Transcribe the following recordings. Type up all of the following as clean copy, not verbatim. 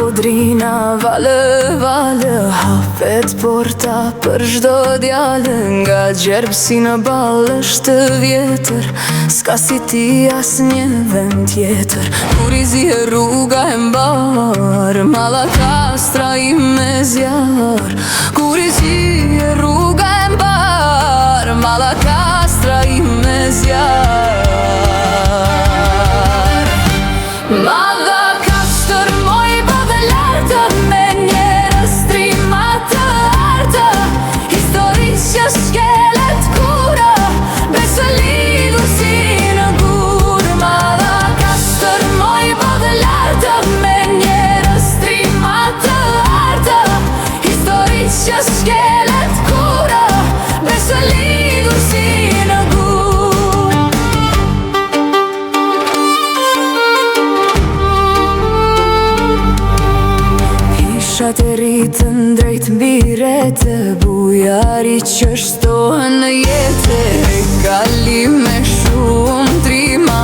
Kodrina vale hapet porta për çdo djalë. Nga gjerbsi në ballë është vjetër, s'ka si ti asnjë vend tjetër. Kur i zije rruga e mbar, Malakastra i me zjar. Kur i zije rruga e mbar, Malakastra i me zjar. Malakastër moj bëdhe lartë, me njerëz trima të artë. Historisë që shkelet kura, besë lidhur si në gur. Malakastër moj bëdhe lartë, me njerëz trima të artë. Historisë që shkelet kura, besë lidhur si në gur. Pishat e rritën drejt mbi rete, bujari që shtohen në jetë. Kali me shumë trima,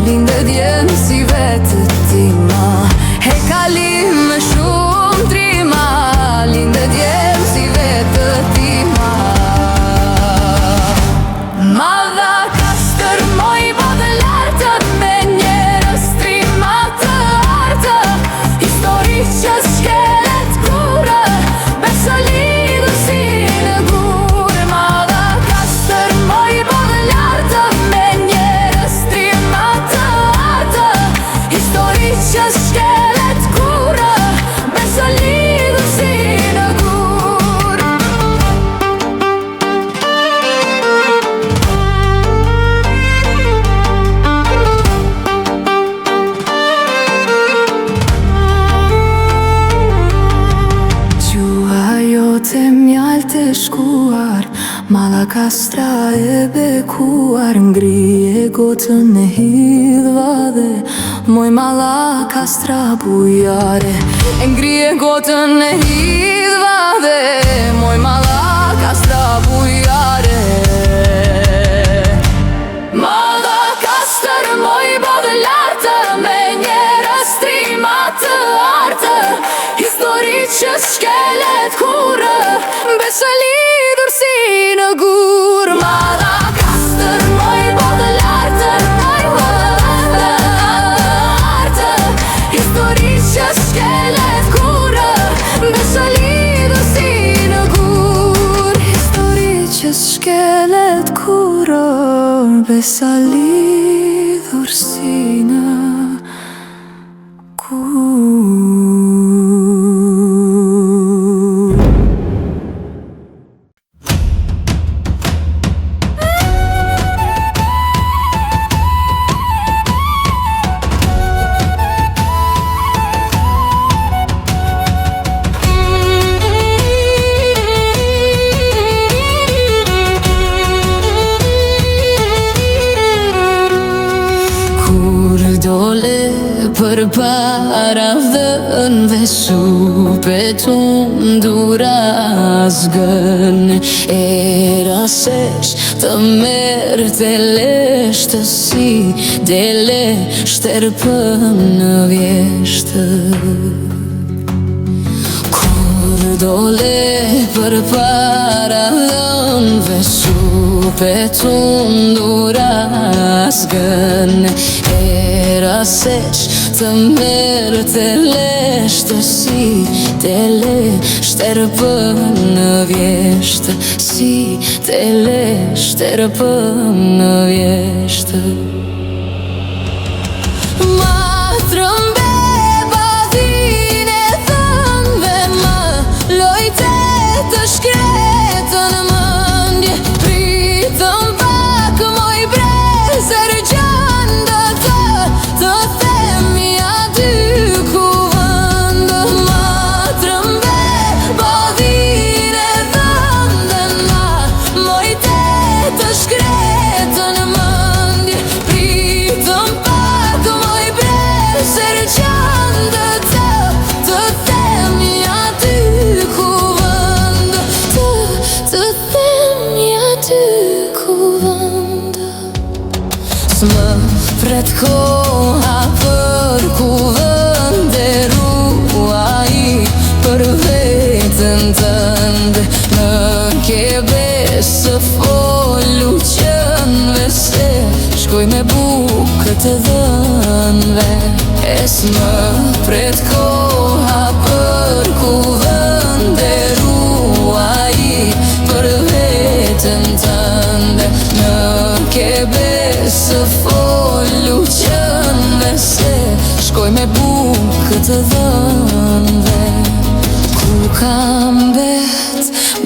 linde djenë si vetë tima. He kali me shumë trima, linde djenë si vetë tima. Malakastër moj bëdhe lartë, me njerëz trima të artë. Historisë që shkelet kura, besë lidhur si në gur. Malakastër moj bëdhe lartë, me njerëz trima të artë. Historisë që shkelet kura, besë lidhur si në gur. Gjua jote mjalt e shkuar, Malakastra e bekuar. Ngrije gotën e hidhva dhe moj Malakastra bujare. Ngrije gotën e hidhva dhe moj Malakastra bujare. Malakastër moj bëdhe lartë, me njerëz trima të artë. Historisë që shkelet kurë, besë lidhur si në gur. Malakastër moj bëdhe lartë, artë. Historisë që shkelet kurë, besë lidhur si në gur. Historisë që shkelet kurë, besë lidhur si në gur. Dole për para dhënve, supetun dura zgën. Era sesh të merë të leshtë, si dele shterpën në vjeshtë. Kur dole për para dhënve, supetun dura zgën. Era sesh të merë të leshtë, si dele shterpën në vjeshtë. Si dele shterpën në vjeshtë. Matrën beba dhine thënve, më lojte të shkretën mëndje. Pritëm pak moj brezer gjandë, të themi aty ku vëndë. Matrën beba dhine thënve, më lojte të shkretën mëndje. të dhënve. Ku kam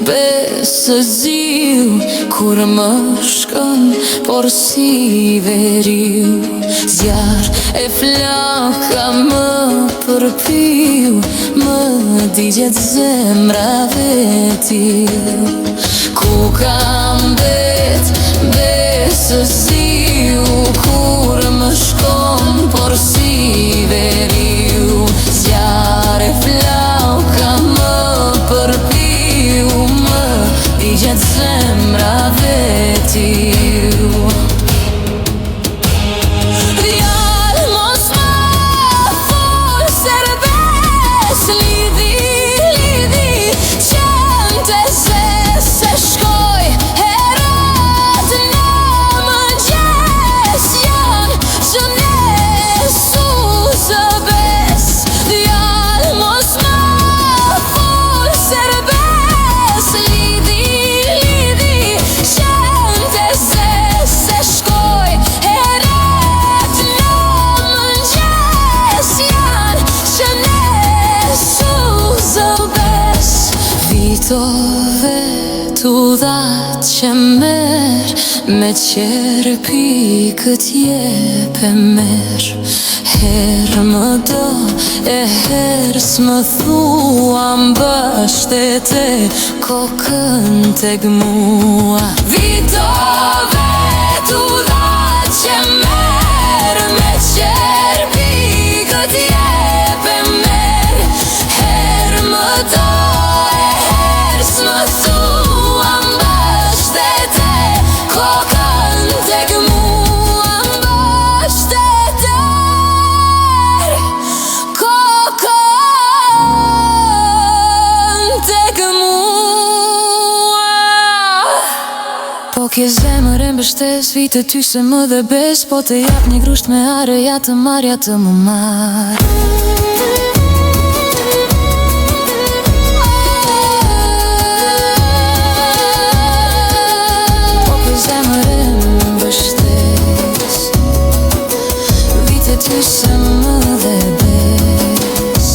besëziu, kur më shkon por si veriu. Zjarr e flaka më përpiu, më digjet zemra vetiu. Ku kam besëziu, kur më shkon por si veriu. Zjarr e flaka më përpiu, më digjet zemra vetiu. Djalë mos më fol serbes, lidhi qem të se shkoj herat në mëngjes. Janë që nesu zëbes. Djalë mos më fol serbes, lidhi qem të se shkoj herat në mëngjes. Janë që nesu zëbes. Vitove t'u dha që merë, me qerpi këtë jep e merë. Herë më do e herë s'më thua, mbështete kokën tek mua. Vitove t'u dha që merë, me qerpi këtë jep e merë. Herë më do e herë s'më thua, mbështete kokën tek mua. Mbështete kokën tek mua. Po kje zemër e mbështes, vitet ty se më dhe bes. Po të jap një grusht me are, ja të marr, ja të më marr. Po kje zemër e mbështes, vitet ty se më dhe bes.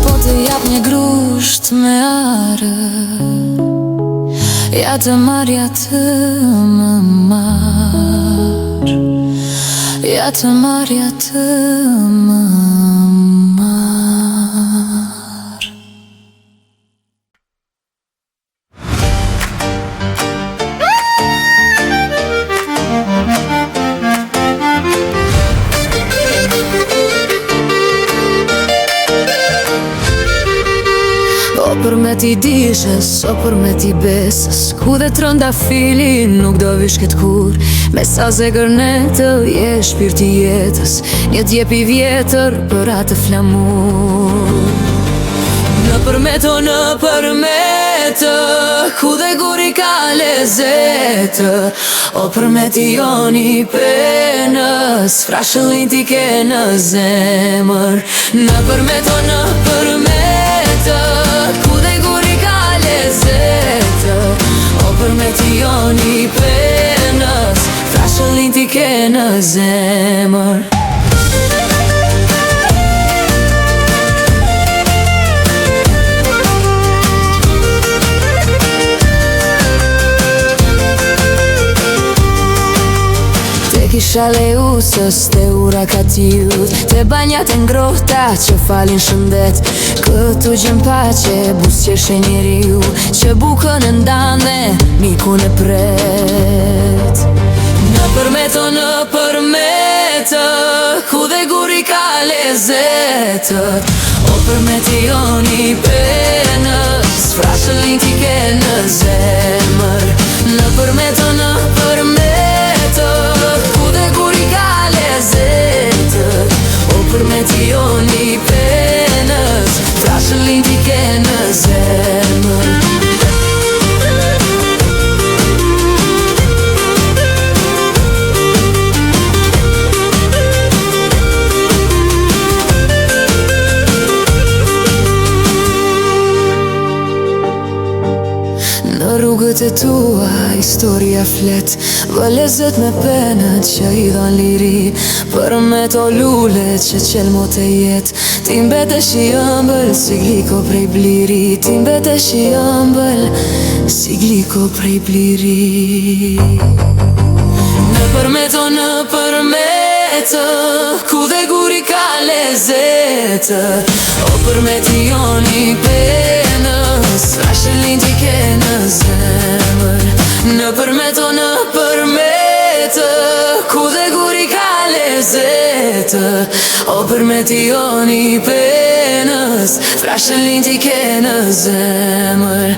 Po të jap një grusht me are, ja të marr, ja të më marr. Ja të marr, ja të më marr. O për me ti dishes, o për me ti besës, ku dhe trënda filin nuk do vish këtë kur. Me sa zegër netë, je shpirti jetës, një t'jep i vjetër për atë flamur. Në përmeto, në përmetë, ku dhe guri ka lezetë. O përmeti joni penës, frashëllin ti ke në zemër. Në përmeto, në përmetë, ku dhe guri ka lezetë. O përmeti joni penës, frashëllin ti ke në zemër. Kisha leusës te ura ka t'jut, te banjat e ngrohta që falin shëndet. Këtu gjën pace, busqesh e njeriu, që bukën e ndan dhe mikun e pret. Në përmeto, në përmetë, ku dhe guri ka lezetët. O përmeti joni penës, frashëllin ti ke në zemër. Në përmeto, në përmetë, ku dhe guri ka lezetët. O përmeti joni penës, frashëllin ti ke në zemër. Në rrugët e tua, historia flet, vëlezet me penët që i dhan liri. Për me to lullet që qel mot e jet, ti mbetesh i ëmbël si gliko prej bliri. Ti mbetesh i ëmbël si gliko prej bliri. Në përmeto, në përmetë, ku dhe guri ka lezetë. O përmeti joni penës, frashë lindi ke në zemër. Në përmeto, në përmetë, ku dhe guri ka lezetë. O përmeti joni penës, frashë lindi ke në zemër.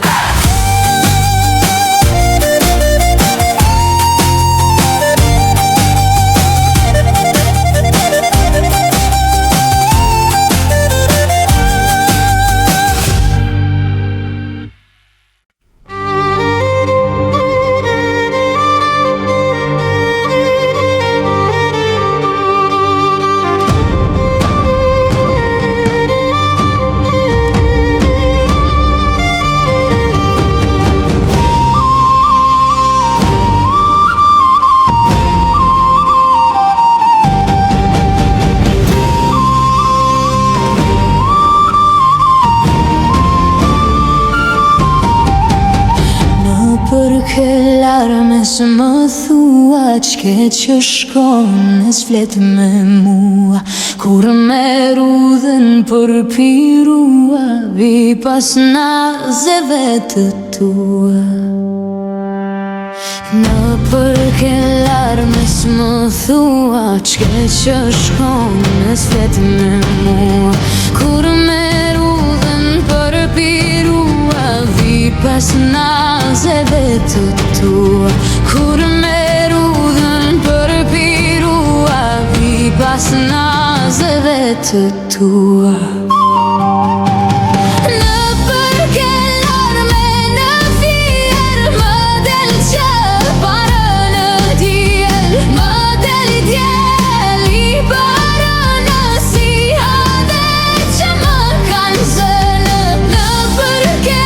Ke larme së më thua qke që shkon e s'flet me mua. Kur me rudhen për pirua, vi pas nazeve të tua. Në për ke larme së më thua qke që shkon e s'flet me mua. Kur me rudhen për pirua, vi pas nazeve të tua. Kur me rudhen për pirua, vi pas nazeve të tua. Në për ke larme në fier, më del që parë në djel. Më del i djel i parë në si hade që më kanë zënë. Në për ke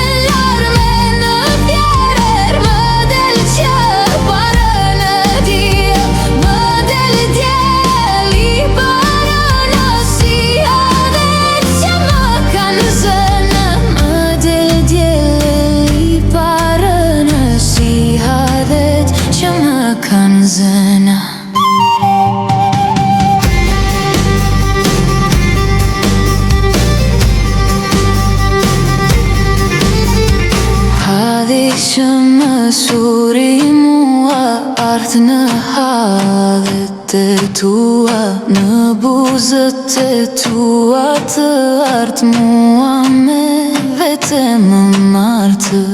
zëna. Hadhi që më suri mua, artë në hadhet e tua. Në buzët e tua të artë mua, me vete më martë.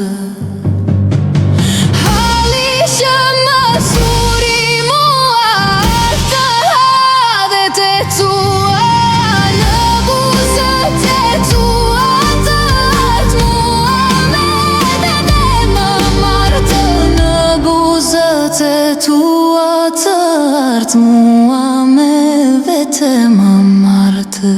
Tua të artë mua, me vete më martë.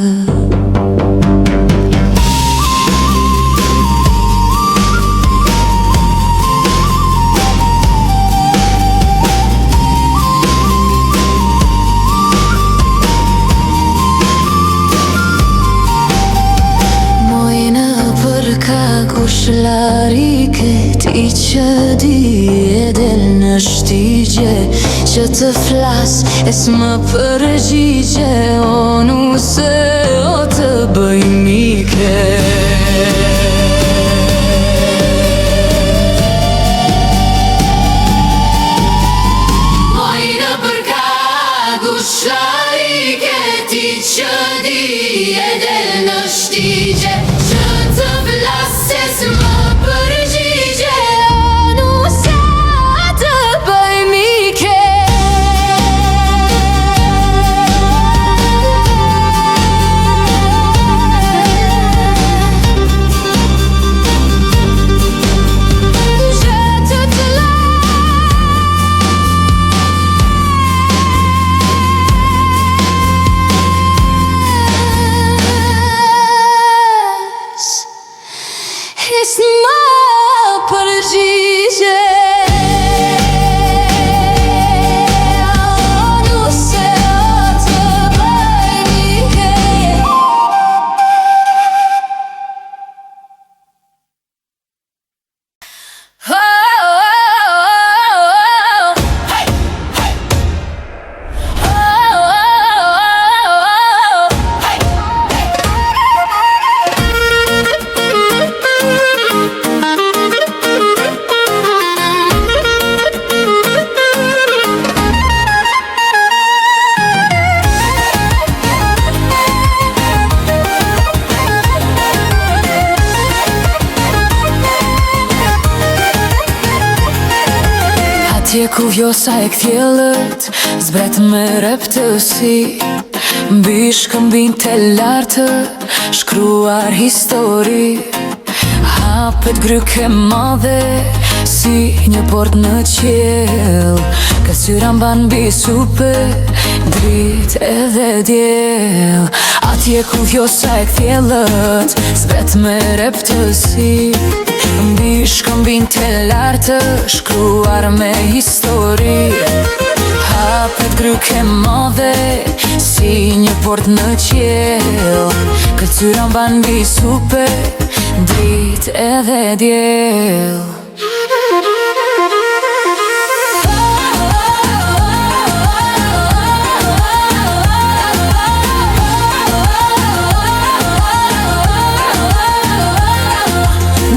Mojnë për ka kush larike, ti që di e del në shtigje. Që të flas e s'më përgjigje, o nuse o të bëj mike. Mojnë për ka kush larike, ti që di e del në shtigje. Që të flas e s'më përgjigje, o nuse o të bëj mike. Atje ku vjosa e kthjellët zbret me reptësi, mbi shkëmbin të lartë shkruar histori. Hapet gryke madhe si një port në qiell, ka syra mban mbi supe, drit edhe diell. Atje ku vjosa e kthjellët zbret me reptësi, mbi shkëmbin të lartë shkruar me histori. Hapet gryke madhe si një port në qiell, këlqyra mban mbi supe, drit edhe diell.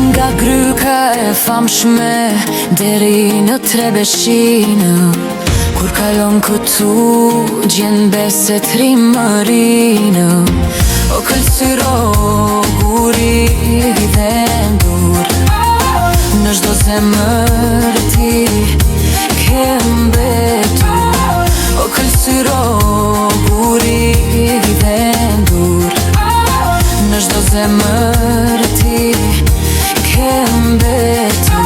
Nga gryka e famshme deri në Trebeshinë, kur kalon këtu gjen bese trimërinë. O këlqyro guri dhe ndur, në çdo zemër ti ke mbetur. O këlqyro guri dhe ndur, në çdo zemër ti ke mbetur.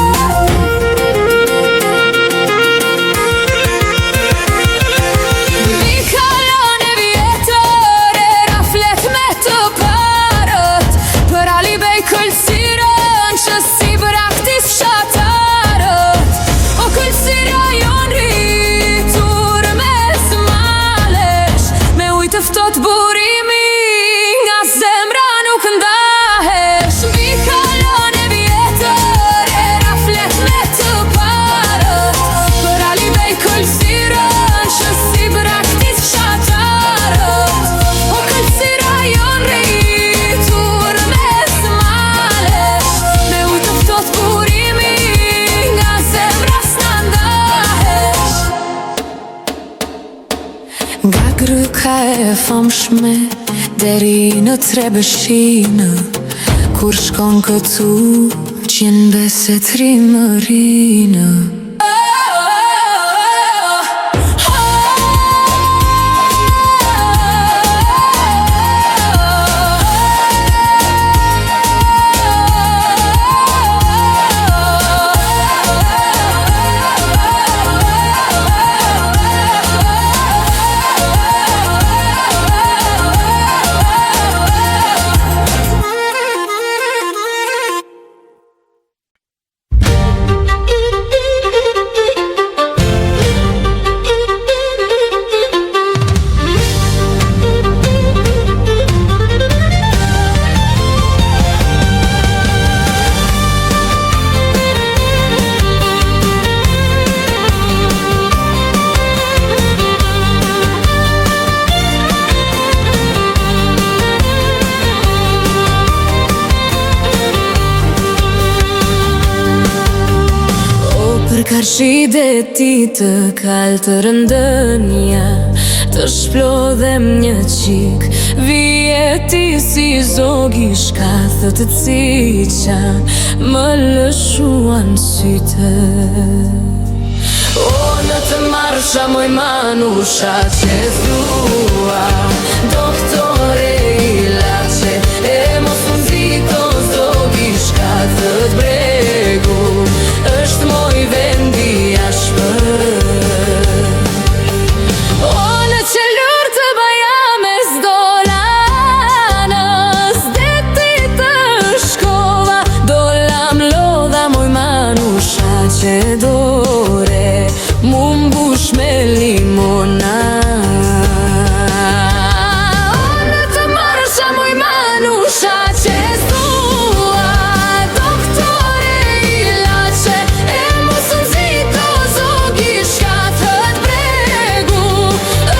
Ftot burimi nga zemra nuk ndahesh, mbi kalon e vjetër era flet me të parët, për alibej këlqyrën që si braktis fshatarët. O këlqyra jon rritur mes malesh, me ujë të ftot burimi nga zemra s'na ndahesh. Nga gryka e famshme deri në Trebeshinë, kur shkon këtu gjen bese trimërinë. Karshide ti të kalë të rëndënja, të shplodhem një qik, vjeti si zogi shkathët të ciqan, më lëshuan sytë. O në të marsha moj manusha që thua, doktore ilace, e mos unë zito zogi shkathët bregu, është moj vendi ashpër. O në qelur të bajames dolanës, deti të shkova, dolam lodha moj manusha që dore, mu mbush me limona. O në të marsha moj manusha që thua, doktore ilace, e mos unë zito zogi shkathët bregu,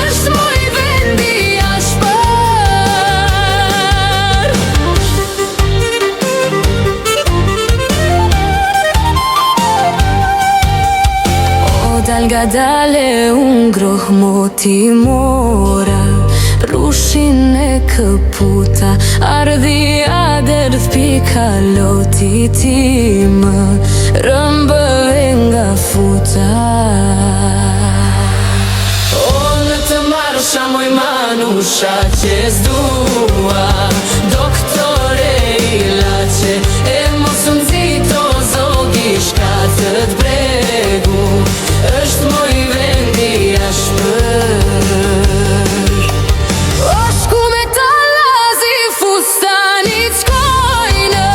është moj vendi ashpër. O dal nga dale unë groh moti mora, rushin e këputa, ardhi aderdh pika loti ti më rëmbëve nga fut. Në të marsha moj manusha që zdua Doktore i lache E mos në zito zogi shkatët bregu është moj vendi ashpër Oshku me talazi fustani qkojnë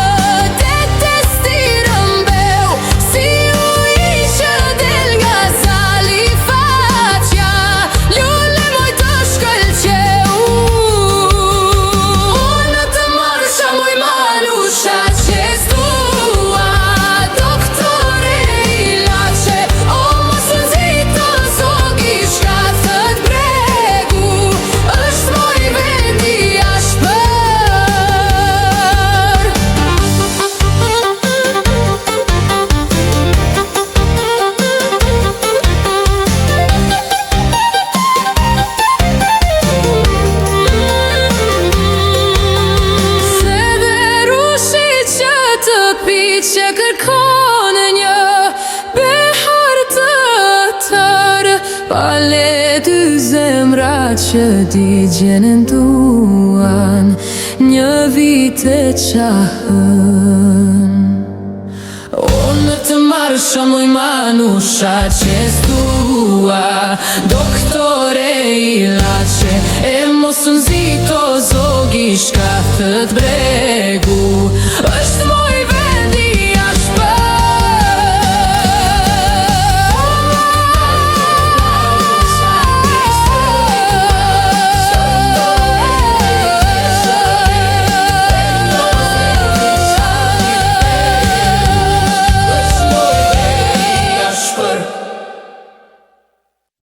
Te testirën beu Si u ishë del nga zali facja Ljulle moj të shkëllqeu Në të marsha moj manusha që zdua Doktore i lache O mos në zito zogi shkatët bregu është moj vendi ashpër Se berushi që të pi që kërkon një behar të tërë Pale dy zemra që di gjenën duan Një vite qahën Në të marsha moj manusha që zdua Doktore i lache E mos në zito zogi shkatët bregu